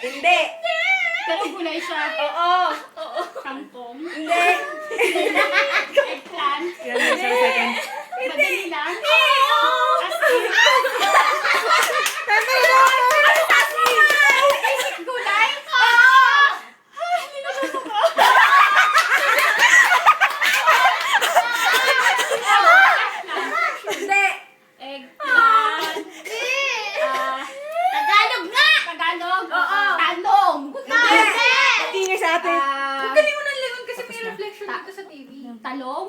Hindi. Pero gulay siya. Oo. Kangkong. Hindi. Eggplant. Yan, isang second. Madali lang. Basic gulay? Hindi. Eggplant. Tagalog nga! Tagalog. Oo. Tanong. Hindi nga sa atin. Ang galing mo ng lingon kasi may reflection dito sa TV. Talong.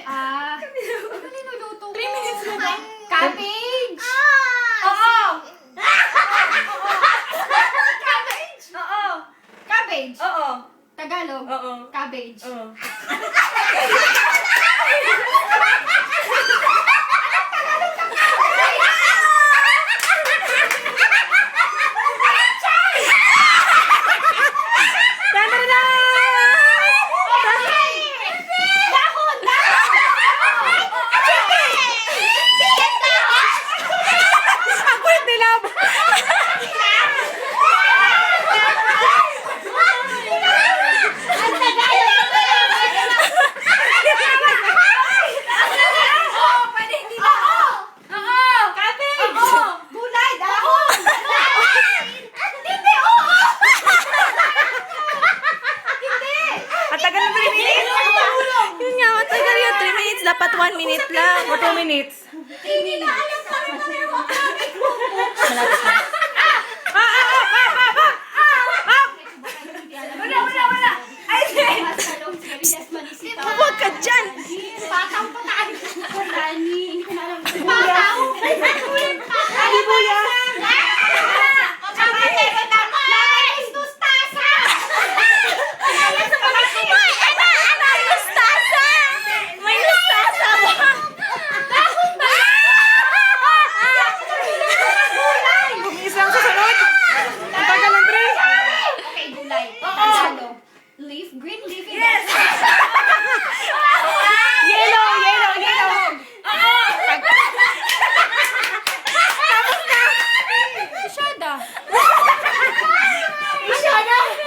Ano niluluto ko? 3 minutes na ba? Cabbage. Oo. Cabbage. Oo. Cabbage. Oo. Tagalog. Oo. Cabbage. Oo. Gulay. Dahon. Ang tagal ng 3 minutes. Yun nga, matagal yung 3 minutes. Dapat 1 minute lang. Or 2 minutes. Hindi na alam pa rin kami yung gamit mo. Wala. Ay, huwag ka dyan. Patang patay. Nani. Hindi ko na alam. Sibuyas. Sibuyas. May mustasa ba? Bugis lang sa sunod. Ang tagal ng 3. Okay, gulay. Tagalog. Leaf, green leaf.